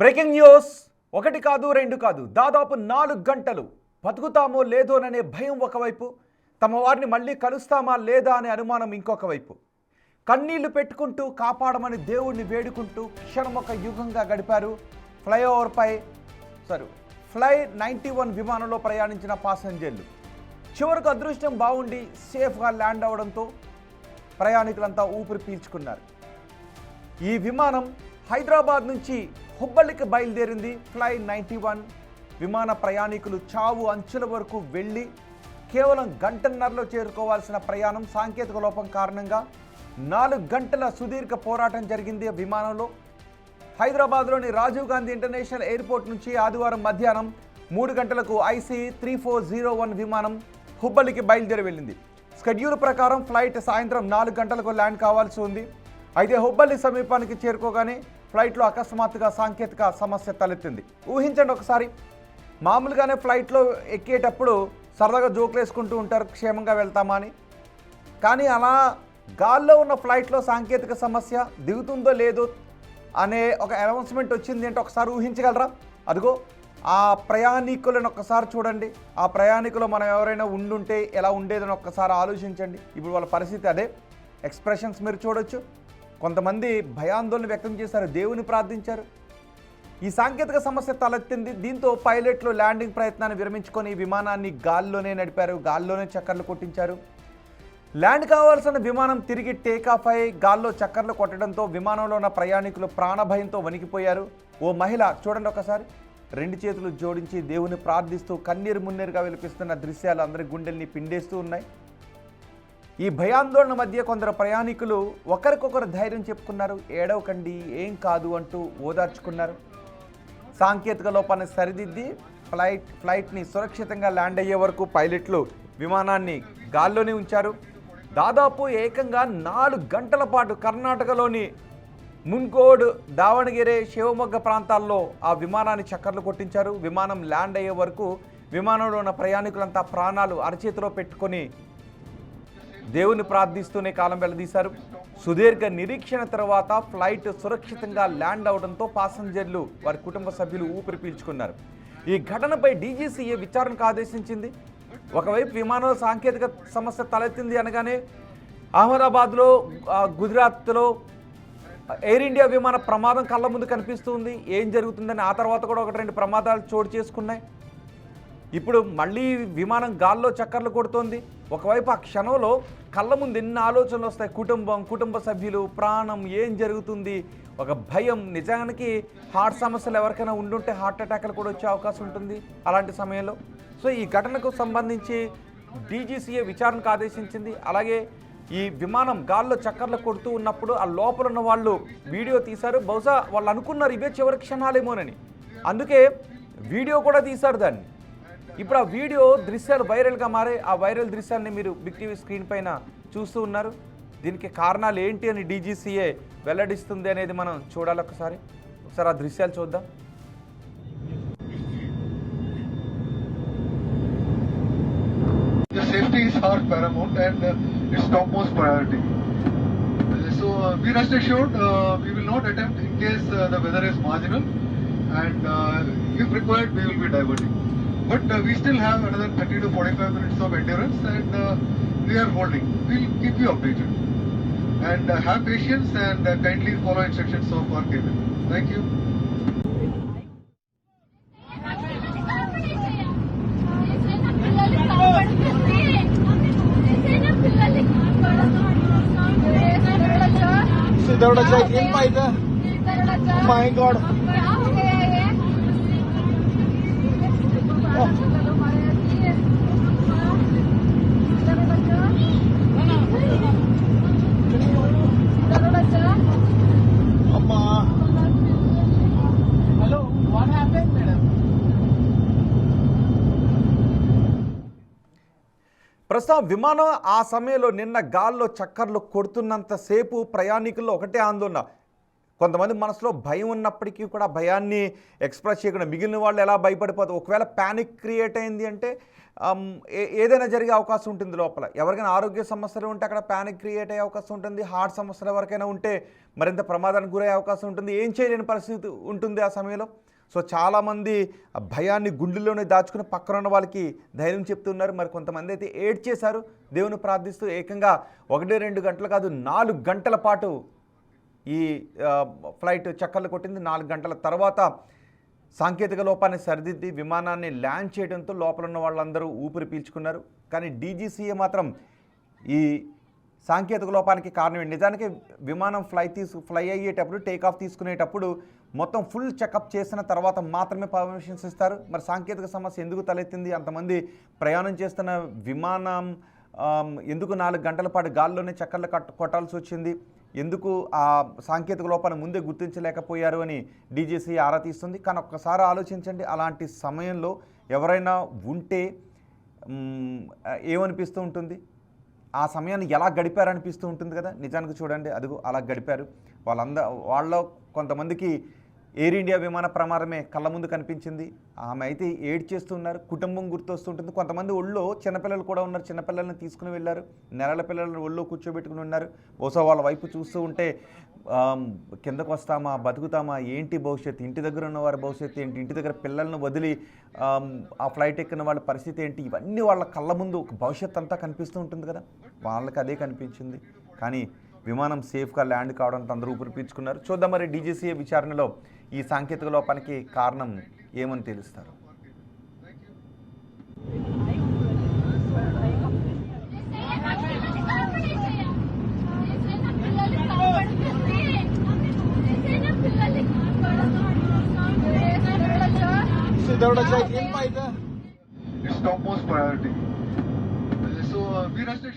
Breaking news. ఒకటి కాదు రెండు కాదు, దాదాపు 4 గంటలు బతుకుతామో లేదోననే భయం ఒకవైపు, తమ వారిని మళ్ళీ కలుస్తామా లేదా అనే అనుమానం ఇంకొక వైపు. కన్నీళ్లు పెట్టుకుంటూ కాపాడమని దేవుణ్ణి వేడుకుంటూ క్షణం ఒక యుగంగా గడిపారు ఫ్లై 91 విమానంలో ప్రయాణించిన పాసెంజర్లు. చివరకు అదృష్టం బాగుండి సేఫ్గా ల్యాండ్ అవడంతో ప్రయాణికులంతా ఊపిరి పీల్చుకున్నారు. ఈ విమానం హైదరాబాద్ నుంచి హుబ్బల్లికి బయలుదేరింది. ఫ్లై 91 విమాన ప్రయాణికులు చావు అంచుల వరకు వెళ్ళి కేవలం గంటన్నరలో చేరుకోవాల్సిన ప్రయాణం సాంకేతిక లోపం కారణంగా 4 గంటల సుదీర్ఘ పోరాటం జరిగింది. విమానంలో హైదరాబాద్లోని రాజీవ్ గాంధీ ఇంటర్నేషనల్ ఎయిర్పోర్ట్ నుంచి ఆదివారం మధ్యాహ్నం 3 గంటలకు IC 3401 విమానం హుబ్బల్లికి బయలుదేరి వెళ్ళింది. షెడ్యూల్ ప్రకారం ఫ్లైట్ సాయంత్రం 4 గంటలకు ల్యాండ్ కావాల్సి ఉంది. అయితే హుబ్బల్లి సమీపానికి చేరుకోగానే ఫ్లైట్లో అకస్మాత్తుగా సాంకేతిక సమస్య తలెత్తింది. ఊహించండి ఒకసారి, మామూలుగానే ఫ్లైట్లో ఎక్కేటప్పుడు సరదాగా జోకులు వేసుకుంటూ ఉంటారు, క్షేమంగా వెళ్తామా అని. కానీ అలా గాల్లో ఉన్న ఫ్లైట్లో సాంకేతిక సమస్య, దిగుతుందో లేదో అనే ఒక అనౌన్స్మెంట్ వచ్చింది అంటే ఒకసారి ఊహించగలరా? అదిగో ఆ ప్రయాణికులను ఒక్కసారి చూడండి. ఆ ప్రయాణికులు మనం ఎవరైనా ఉండుంటే ఎలా ఉండేదని ఒక్కసారి ఆలోచించండి. ఇప్పుడు వాళ్ళ పరిస్థితి అదే. ఎక్స్ప్రెషన్స్ మీరు చూడొచ్చు. కొంతమంది భయాందోళన వ్యక్తం చేశారు, దేవుని ప్రార్థించారు. ఈ సాంకేతిక సమస్య తలెత్తింది. దీంతో పైలట్లు ల్యాండింగ్ ప్రయత్నాన్ని విరమించుకొని విమానాన్ని గాల్లోనే నడిపారు, గాల్లోనే చక్కర్లు కొట్టించారు. ల్యాండ్ కావాల్సిన విమానం తిరిగి టేకాఫ్ అయి గాల్లో చక్కర్లు కొట్టడంతో విమానంలో ఉన్న ప్రయాణికులు ప్రాణభయంతో వణికిపోయారు. ఓ మహిళ చూడండి ఒకసారి, 2 చేతులు జోడించి దేవుని ప్రార్థిస్తూ కన్నీరు మున్నీరుగా విలపిస్తున్న దృశ్యాలు అందరి గుండెల్ని పిండేస్తూ ఉన్నాయి. ఈ భయాందోళన మధ్య కొందరు ప్రయాణికులు ఒకరికొకరు ధైర్యం చెప్పుకున్నారు. ఏడవకండి, ఏం కాదు అంటూ ఓదార్చుకున్నారు. సాంకేతిక లోపాన్ని సరిదిద్ది ఫ్లైట్ని సురక్షితంగా ల్యాండ్ అయ్యే వరకు పైలట్లు విమానాన్ని గాల్లోనే ఉంచారు. దాదాపు ఏకంగా 4 గంటల పాటు కర్ణాటకలోని మున్కోడ్, దావణగిరి, శివమొగ్గ ప్రాంతాల్లో ఆ విమానాన్ని చక్కర్లు కొట్టించారు. విమానం ల్యాండ్ అయ్యే వరకు విమానంలో ఉన్న ప్రయాణికులంతా ప్రాణాలు అరచేతిలో పెట్టుకొని దేవుని ప్రార్థిస్తూనే కాలం వెళ్లదీశారు. సుదీర్ఘ నిరీక్షణ తర్వాత ఫ్లైట్ సురక్షితంగా ల్యాండ్ అవడంతో పాసెంజర్లు, వారి కుటుంబ సభ్యులు ఊపిరి పీల్చుకున్నారు. ఈ ఘటనపై DGCA విచారణకు ఆదేశించింది. ఒకవైపు విమానంలో సాంకేతిక సమస్య తలెత్తింది అనగానే అహ్మదాబాద్లో, గుజరాత్లో ఎయిర్ ఇండియా విమాన ప్రమాదం కళ్ళ ముందు కనిపిస్తుంది. ఏం జరుగుతుందని ఆ తర్వాత కూడా 1-2 ప్రమాదాలు చోటు చేసుకున్నాయి. ఇప్పుడు మళ్ళీ విమానం గాల్లో చక్కర్లు కొడుతోంది. ఒకవైపు ఆ క్షణంలో కళ్ళ ముందు ఎన్ని ఆలోచనలు వస్తాయి. కుటుంబ సభ్యులు, ప్రాణం, ఏం జరుగుతుంది, ఒక భయం. నిజానికి హార్ట్ సమస్యలు ఎవరికైనా ఉండుంటే హార్ట్ అటాక్లు కూడా వచ్చే అవకాశం ఉంటుంది అలాంటి సమయంలో. సో ఈ ఘటనకు సంబంధించి DGCA విచారణకు ఆదేశించింది. అలాగే ఈ విమానం గాల్లో చక్కర్లు కొడుతూ ఉన్నప్పుడు ఆ లోపల ఉన్న వాళ్ళు వీడియో తీశారు. బహుశా వాళ్ళు అనుకున్నారు ఇవే చివరి క్షణాలేమోనని, అందుకే వీడియో కూడా తీశారు దాన్ని. ఇప్పుడు ఆ వీడియో దృశ్యాలు వైరల్గా మారే. ఆ వైరల్ దృశ్యాన్ని మీరు బిగ్ టీవీ స్క్రీన్ పైన చూస్తూ ఉన్నారు. దీనికి కారణాలు ఏంటి అని DGCA వెల్లడిస్తుంది అనేది మనం చూడాలి. ఒకసారి ఆ దృశ్యాలు చూద్దాం. The safety is our paramount and it's topmost priority. So be rest assured, we will not attempt in case the weather is marginal, and if required, we will be diverting. But we still have another 30 to 45 minutes of endurance, and we are holding. We'll keep you updated. And have patience and kindly follow instructions of our cabin. Thank you. My God. Hello, what happened, madam? ప్రస్తుతం విమానం ఆ సమయంలో నిన్న గాల్లో చక్కర్లు కొడుతున్నంతసేపు ప్రయాణికుల్లో ఒకటే ఆందోళన. కొంతమంది మనసులో భయం ఉన్నప్పటికీ కూడా భయాన్ని ఎక్స్ప్రెస్ చేయకుండా మిగిలిన వాళ్ళు ఎలా భయపడిపోతారు. ఒకవేళ ప్యానిక్ క్రియేట్ అయింది అంటే ఏదైనా జరిగే అవకాశం ఉంటుంది లోపల. ఎవరికైనా ఆరోగ్య సమస్యలు ఉంటే అక్కడ ప్యానిక్ క్రియేట్ అయ్యే అవకాశం ఉంటుంది. హార్ట్ సమస్యలు ఎవరికైనా ఉంటే మరింత ప్రమాదానికి గురయ్యే అవకాశం ఉంటుంది. ఏం చేయలేని పరిస్థితి ఉంటుంది ఆ సమయంలో. సో చాలామంది భయాన్ని గుండెల్లోనే దాచుకుని పక్కన ఉన్న వాళ్ళకి ధైర్యం చెప్తున్నారు. మరి కొంతమంది అయితే ఏడ్ చేశారు దేవుని ప్రార్థిస్తూ. ఏకంగా 1-2 గంటలు కాదు 4 గంటల పాటు ఈ ఫ్లైట్ చక్కర్లు కొట్టింది. 4 గంటల తర్వాత సాంకేతిక లోపాన్ని సరిదిద్ది విమానాన్ని ల్యాండ్ చేయడంతో లోపల ఉన్న వాళ్ళందరూ ఊపిరి పీల్చుకున్నారు. కానీ డీజీసీఏ మాత్రం ఈ సాంకేతిక లోపానికి కారణం నిజానికి విమానం ఫ్లై అయ్యేటప్పుడు టేక్ ఆఫ్ తీసుకునేటప్పుడు మొత్తం ఫుల్ చెకప్ చేసిన తర్వాత మాత్రమే పర్మిషన్స్ ఇస్తారు. మరి సాంకేతిక సమస్య ఎందుకు తలెత్తింది? అంతమంది ప్రయాణం చేస్తున్న విమానం ఎందుకు 4 గంటల పాటు గాల్లోనే చక్కర్లు కొట్టాల్సి వచ్చింది? ఎందుకు ఆ సాంకేతిక లోపాన్ని ముందే గుర్తించలేకపోయారు అని డీజీసీ ఆరా తీస్తుంది. కానీ ఒక్కసారి ఆలోచించండి, అలాంటి సమయంలో ఎవరైనా ఉంటే ఏమనిపిస్తూ ఉంటుంది? ఆ సమయాన్ని ఎలా గడిపారనిపిస్తూ ఉంటుంది కదా. నిజానికి చూడండి, అదిగో అలా గడిపారు వాళ్ళ కొంతమందికి ఎయిర్ ఇండియా విమాన ప్రమాదమే కళ్ళ ముందు కనిపించింది. ఆమె అయితే ఏడ్ చేస్తున్నారు. కుటుంబం గుర్తొస్తుంటుంది. కొంతమంది ఒళ్ళో చిన్నపిల్లలు కూడా ఉన్నారు. చిన్నపిల్లల్ని తీసుకుని వెళ్ళారు. నెలల పిల్లలను ఒళ్ళో కూర్చోబెట్టుకుని ఉన్నారు. బహుశా వాళ్ళ వైపు చూస్తూ ఉంటే కిందకు వస్తామా, బతుకుతామా, ఏంటి భవిష్యత్తు, ఇంటి దగ్గర ఉన్న వారి భవిష్యత్తు ఏంటి, ఇంటి దగ్గర పిల్లలను వదిలి ఆ ఫ్లైట్ ఎక్కిన వాళ్ళ పరిస్థితి ఏంటి, ఇవన్నీ వాళ్ళ కళ్ళ ముందు ఒక భవిష్యత్తు అంతా కనిపిస్తూ ఉంటుంది కదా. వాళ్ళకి అదే కనిపించింది. కానీ విమానం సేఫ్గా ల్యాండ్ కావడంతో అందరూ ఊపిరి పీల్చుకున్నారు. చూద్దాం మరి డీజీసీఏ విచారణలో ఈ సాంకేతిక లోపానికి కారణం ఏమని తెలుస్తారు. It's topmost priority. So we rest assured.